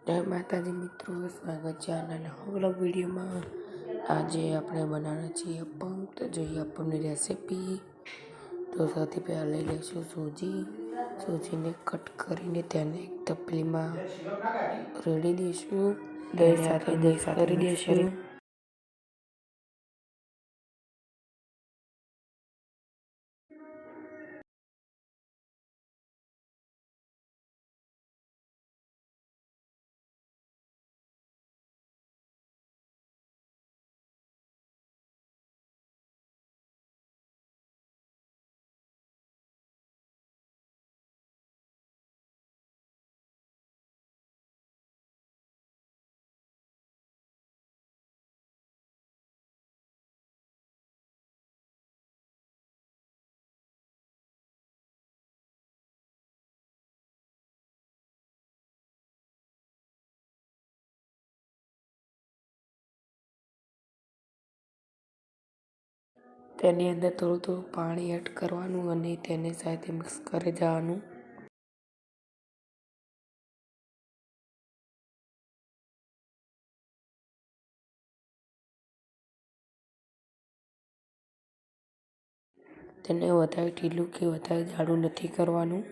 જય માતાજી મિત્રો, સ્વાગત છે આના વ્લોગ વિડીયોમાં। આજે આપણે બનાવવાના છીએ અપમ। તો જોઈએ અપમની રેસીપી। તો સૌથી પહેલાં લઈ લઈશું સૂજીને કટ કરીને તેને એક તપેલીમાં રેડી દઈશું। દહીં સાથે મિક્સ કરી દઈશું। તેની અંદર થોડું પાણી એડ કરવાનું અને તેને સાથે મિક્સ કરી જવાનું। તેને વધારે ઢીલું કે વધારે જાડું નથી કરવાનું।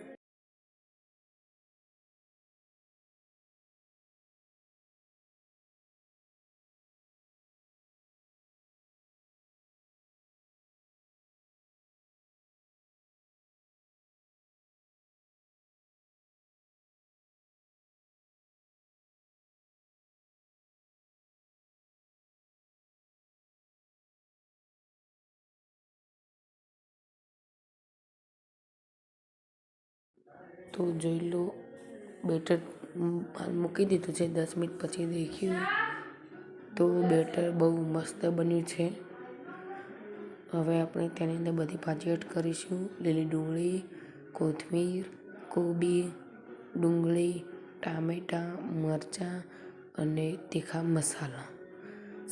તો જોઈ લો, બેટર મૂકી દીધું છે। 10 મિનિટ પછી દેખ્યું તો બેટર બહુ મસ્ત બન્યું છે। હવે આપણે તેની અંદર બધી ભાજી એડ કરીશું। લીલી ડુંગળી, કોથમીર, કોબી, ડુંગળી, ટામેટાં, મરચાં અને તીખા મસાલા।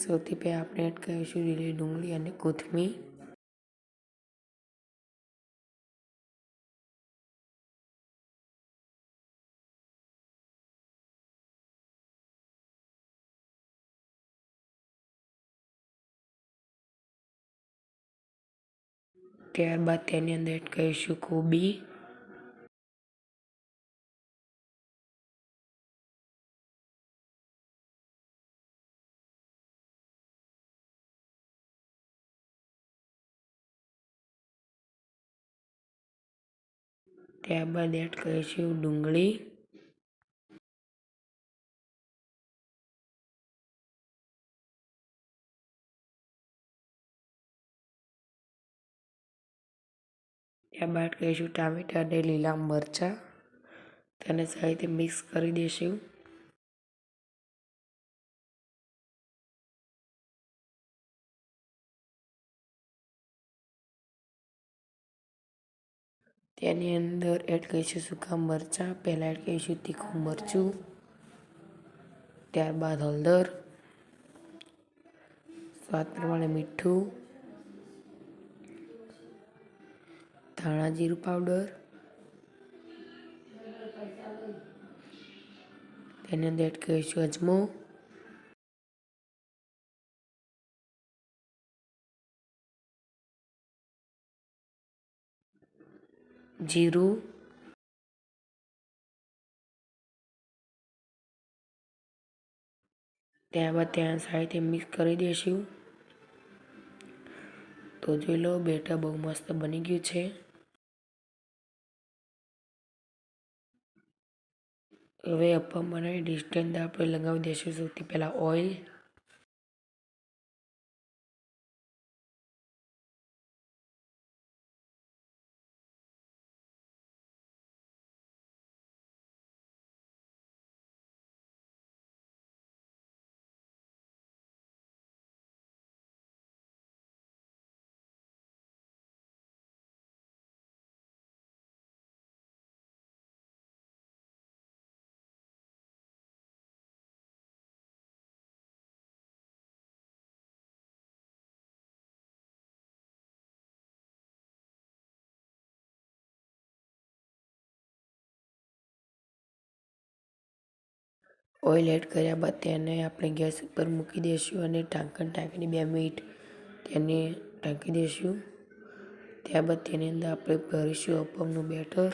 સૌથી પહેલાં આપણે એડ કરીશું લીલી ડુંગળી અને કોથમીર। ત્યારબાદ તેની અંદર એડ કરીશું કોબી, ત્યારબાદ એડ કરીશું ડુંગળી, ત્યારબાદ કરીશું ટામેટાં અને લીલા મરચાં। તેને સાથે મિક્સ કરી દઈશું। તેની અંદર એડ કરીશું સૂકા મરચાં। પહેલાં એડ કરીશું તીખું મરચું, ત્યારબાદ હળદર, સ્વાદ પ્રમાણે મીઠું, ધાણા જીરું પાવડર, તેની અંદર એડ કરીશું અજમો, જીરું, ત્યારબાદ ત્યાં સાથે મિક્સ કરી દઈશું। તો જોઈ લો, બેટર બહુ મસ્ત બની ગયું છે। હવે અપમ બનાવી ડીશની અંદર આપણે લગાવી દઈશું સૌથી પહેલાં ઓઇલ। ઓઇલ એડ કર્યા બાદ તેને આપણે ગેસ ઉપર મૂકી દઈશું અને ઢાંકણ ઢાંકીને 2 મિનિટ તેને ઢાંકી દઈશું. ત્યારબાદ તેની અંદર આપણે ભરીશું અપમનું બેટર.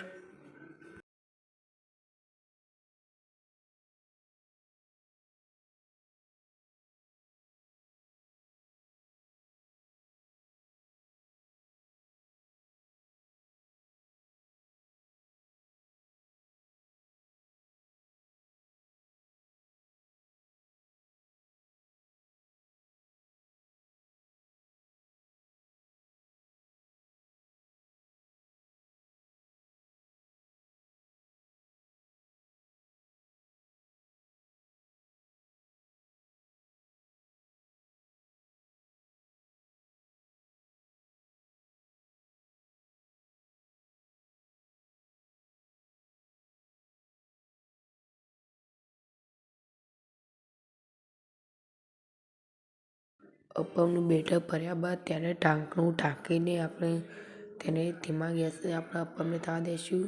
અપમનું બેટર ભર્યા બાદ તેને ઢાંકણું ઢાંકીને આપણે તેને ધીમા ગેસે આપણે અપમને થવા દઈશું.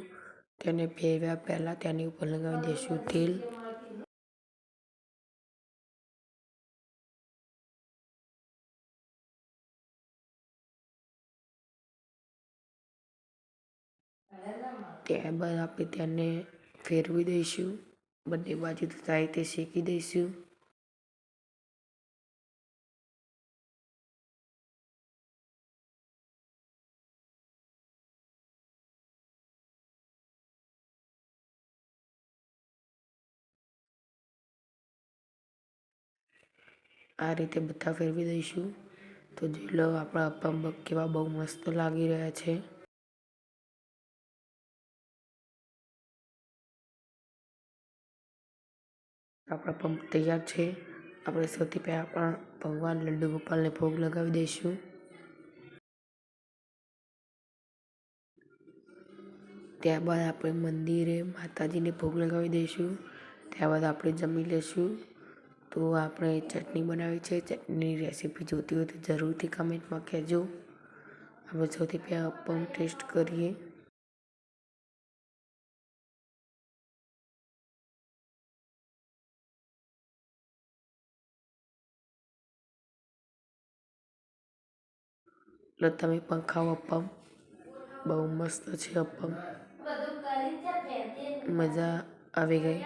તેને ફેરવ્યા પહેલાં તેની ઉપર લગાવી દઈશું તેલ. ત્યારબાદ આપણે તેને ફેરવી દઈશું. બંને બાજુથી સારી રીતે શેકી દઈશું. આ રીતે બધા ફેરવી દઈશું. તો જોઈ લો આપણા અપમ કેવા બહુ મસ્ત લાગી રહ્યા છે. આપણા અપમ તૈયાર છે. આપણે સૌથી પહેલાં આપણા ભગવાન લડ્ડુ ગોપાલને ભોગ લગાવી દઈશું. ત્યારબાદ આપણે મંદિરે માતાજીને ભોગ લગાવી દઈશું. ત્યારબાદ આપણે જમી લઈશું. તો આપણે ચટણી બનાવી છે. ચટણીની રેસીપી જોતી હોય તો જરૂરથી કમેન્ટમાં કહેજો. આપણે સૌથી પહેલાં અપમ ટેસ્ટ કરીએ. એટલે તમે પણ ખાઓ અપમ. બહુ મસ્ત છે અપમ. મજા આવી ગઈ.